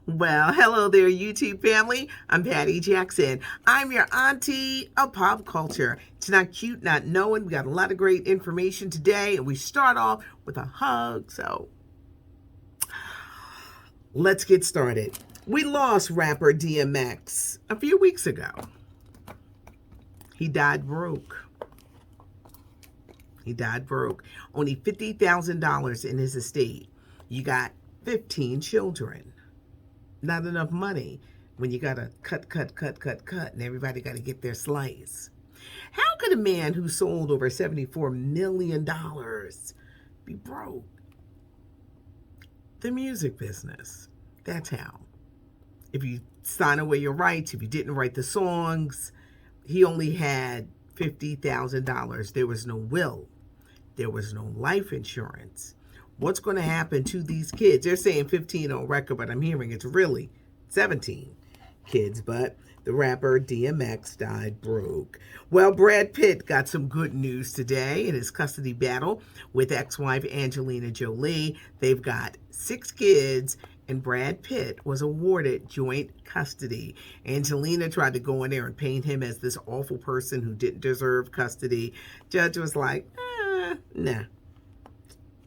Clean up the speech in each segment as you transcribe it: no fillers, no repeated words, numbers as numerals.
Well, hello there, YouTube family. I'm Patty Jackson. I'm your auntie of pop culture. It's not cute, not knowing. We got a lot of great information today, and we start off with a hug. So let's get started. We lost rapper DMX a few weeks ago. He died broke. He died broke. Only $50,000 in his estate. You got 15 children. Not enough money when you gotta cut, and everybody gotta get their slice. How could a man who sold over $74 million be broke? The music business. That's how. If you sign away your rights, if you didn't write the songs, he only had $50,000. There was no will. There was no life insurance. What's going to happen to these kids? They're saying 15 on record, but I'm hearing it's really 17 kids. But the rapper DMX died broke. Well, Brad Pitt got some good news today in his custody battle with ex-wife Angelina Jolie. They've got 6 kids, and Brad Pitt was awarded joint custody. Angelina tried to go in there and paint him as this awful person who didn't deserve custody. Judge was like, nah.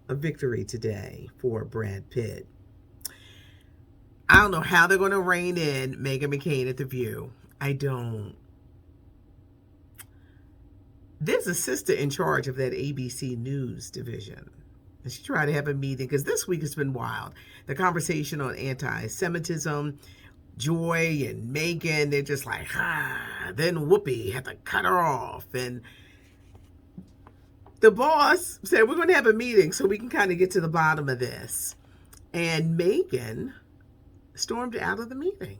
A victory today for Brad Pitt. I don't know how they're going to rein in Megan McCain at The View. I don't. There's a sister in charge of that ABC News division. And she tried to have a meeting because this week has been wild. The conversation on anti-Semitism, Joy and Megan, they're just like, Then Whoopi had to cut her off. And the boss said, we're going to have a meeting so we can kind of get to the bottom of this. And Megan stormed out of the meeting.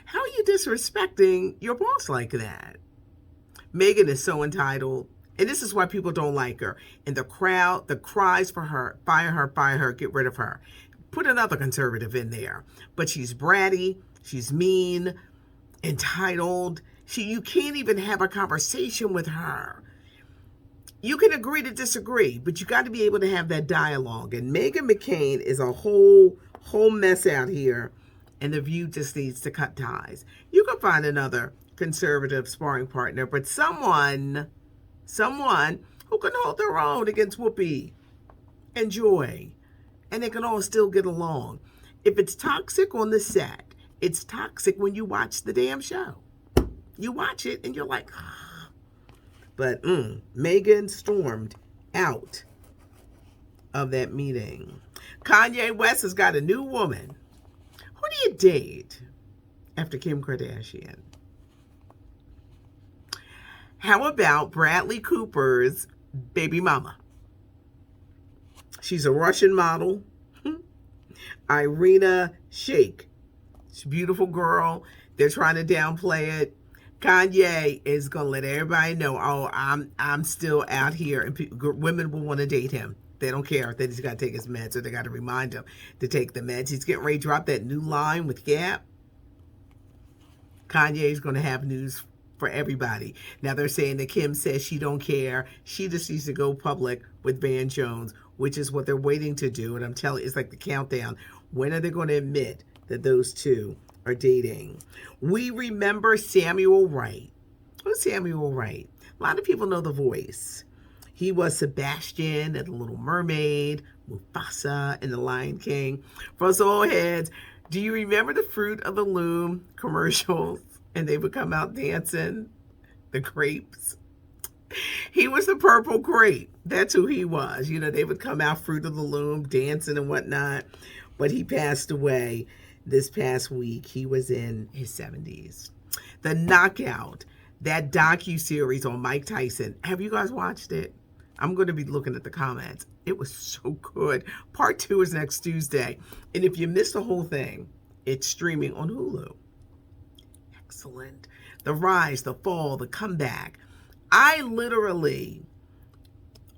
How are you disrespecting your boss like that? Megan is so entitled. And this is why people don't like her. And the crowd, the cries for her, fire her, get rid of her. Put another conservative in there. But she's bratty, she's mean, entitled. You can't even have a conversation with her. You can agree to disagree, but you got to be able to have that dialogue. And Megan McCain is a whole mess out here, and The View just needs to cut ties. You can find another conservative sparring partner, but someone who can hold their own against Whoopi and Joy, and they can all still get along. If it's toxic on the set, it's toxic when you watch the damn show. You watch it and you're like, But Megan stormed out of that meeting. Kanye West has got a new woman. Who do you date after Kim Kardashian? How about Bradley Cooper's baby mama? She's a Russian model, Irina Shayk. She's a beautiful girl. They're trying to downplay it. Kanye is going to let everybody know, I'm still out here, and women will want to date him. They don't care that he's got to take his meds, or they got to remind him to take the meds. He's getting ready to drop that new line with Gap. Kanye is going to have news for everybody. Now they're saying that Kim says she don't care. She just needs to go public with Van Jones, which is what they're waiting to do. And I'm telling you, it's like the countdown. When are they going to admit that those two are dating? We remember Samuel Wright. Who's Samuel Wright? A lot of people know the voice. He was Sebastian in The Little Mermaid, Mufasa in The Lion King. For us old heads, do you remember the Fruit of the Loom commercials? And they would come out dancing, the grapes. He was the purple grape. That's who he was. You know, they would come out, Fruit of the Loom, dancing and whatnot. But he passed away this past week. He was in his 70s. The Knockout, that docu-series on Mike Tyson. Have you guys watched it? I'm going to be looking at the comments. It was so good. Part 2 is next Tuesday. And if you missed the whole thing, it's streaming on Hulu. Excellent. The rise, the fall, the comeback. I literally,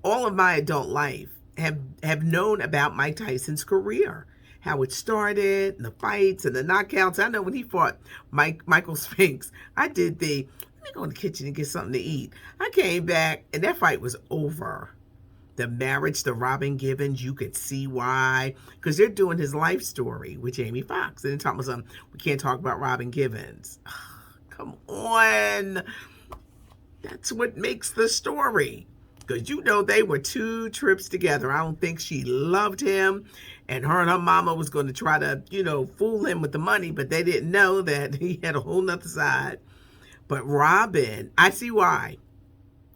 all of my adult life, have known about Mike Tyson's career. How it started, and the fights, and the knockouts. I know when he fought Michael Spinks, I did let me go in the kitchen and get something to eat. I came back, and that fight was over. The marriage to Robin Givens, you could see why. Because they're doing his life story with Jamie Foxx. And they're talking about something, we can't talk about Robin Givens. Come on. That's what makes the story. Because you know they were 2 trips together. I don't think she loved him. And her mama was going to try to, fool him with the money. But they didn't know that he had a whole nother side. But Robin, I see why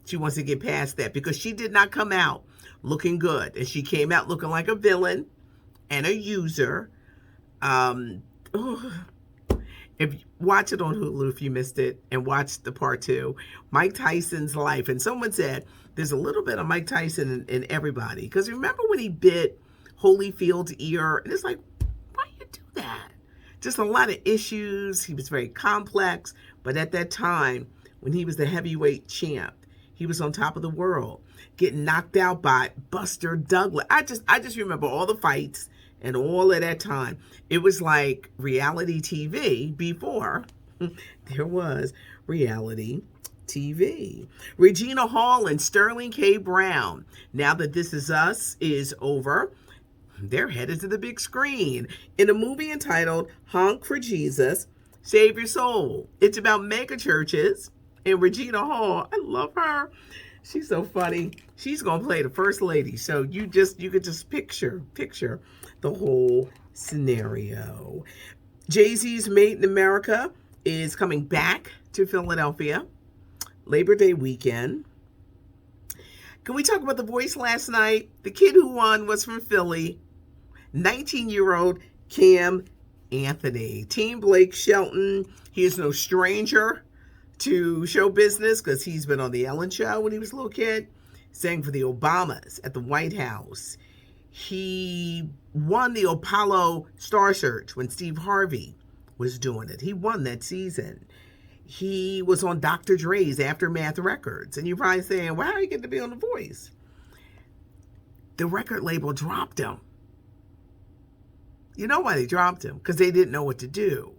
she wants to get past that. Because she did not come out looking good. And she came out looking like a villain and a user. If watch it on Hulu if you missed it, and watch the part 2, Mike Tyson's life. And someone said there's a little bit of Mike Tyson in everybody. Because remember when he bit Holyfield's ear? And it's like, why you do that? Just a lot of issues. He was very complex. But at that time, when he was the heavyweight champ, he was on top of the world, getting knocked out by Buster Douglas. I just remember all the fights and all of that time. It was like reality TV before there was reality TV. Regina Hall and Sterling K. Brown, now that This Is Us is over, they're headed to the big screen in a movie entitled Honk for Jesus, Save Your Soul. It's about mega churches, and Regina Hall, I love her. She's so funny. She's going to play the first lady. So you could just picture the whole scenario. Jay-Z's Made in America is coming back to Philadelphia Labor Day weekend. Can we talk about The Voice last night? The kid who won was from Philly, 19-year-old Cam Anthony. Team Blake Shelton, he is no stranger to show business because he's been on the Ellen Show when he was a little kid, sang for the Obamas at the White House. He won the Apollo Star Search when Steve Harvey was doing it. He won that season. He was on Dr. Dre's Aftermath Records. And you're probably saying, well, how are you getting to be on The Voice? The record label dropped him. You know why they dropped him? Because they didn't know what to do.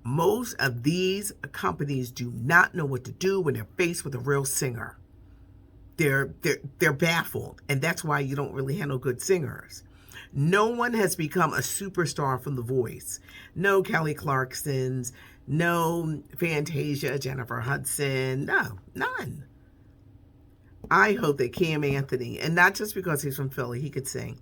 Most of these companies do not know what to do when they're faced with a real singer. They're baffled, and that's why you don't really handle good singers. No one has become a superstar from The Voice. No Kelly Clarksons, no Fantasia, Jennifer Hudson, no, none. I hope that Cam Anthony, and not just because he's from Philly, he could sing.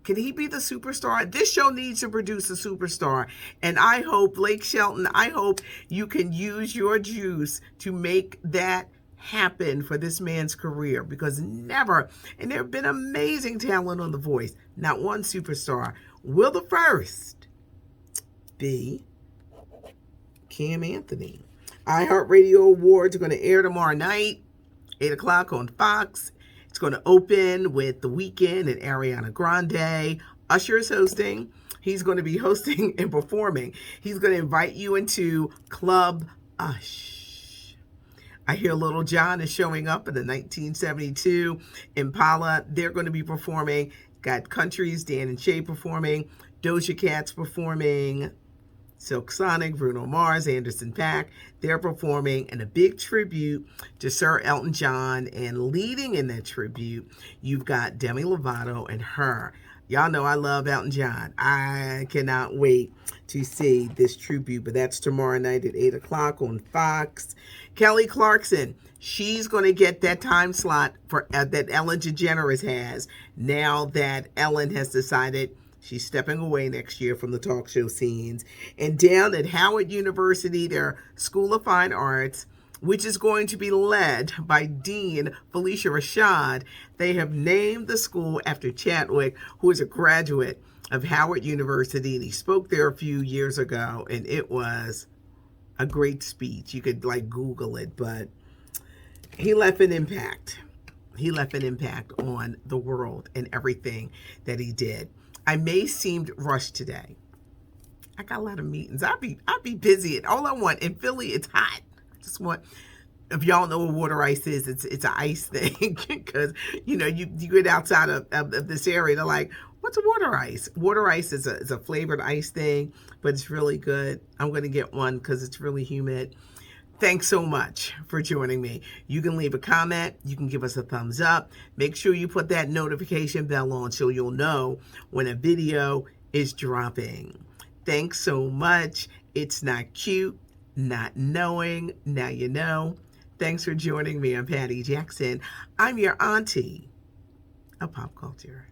Can he be the superstar? This show needs to produce a superstar. And I hope, Blake Shelton, I hope you can use your juice to make that happen for this man's career. Because never, and there have been amazing talent on The Voice, not one superstar. Will the first be Cam Anthony? iHeartRadio Awards are going to air tomorrow night, 8 o'clock on Fox. It's going to open with The Weeknd and Ariana Grande. Usher is hosting. He's going to be hosting and performing. He's going to invite you into Club Ush. I hear Little John is showing up in the 1972 Impala. They're going to be performing. Got Country's Dan and Shay performing. Doja Cat's performing. Silk Sonic, Bruno Mars, Anderson .Paak, they're performing in a big tribute to Sir Elton John. And leading in that tribute, you've got Demi Lovato and her. Y'all know I love Elton John. I cannot wait to see this tribute, but that's tomorrow night at 8 o'clock on Fox. Kelly Clarkson, she's going to get that time slot for that Ellen DeGeneres has, now that Ellen has decided she's stepping away next year from the talk show scenes. And down at Howard University, their School of Fine Arts, which is going to be led by Dean Felicia Rashad, they have named the school after Chadwick, who is a graduate of Howard University. And he spoke there a few years ago, and it was a great speech. You could Google it, but he left an impact. He left an impact on the world and everything that he did. I may seem rushed today. I got a lot of meetings. I'll be busy. All I want in Philly, it's hot. I just want, if y'all know what water ice is, it's an ice thing. Because you get outside of this area, they're like, what's a water ice? Water ice is a flavored ice thing, but it's really good. I'm going to get one because it's really humid. Thanks so much for joining me. You can leave a comment. You can give us a thumbs up. Make sure you put that notification bell on so you'll know when a video is dropping. Thanks so much. It's not cute, not knowing. Now you know. Thanks for joining me. I'm Patty Jackson. I'm your auntie of pop culture.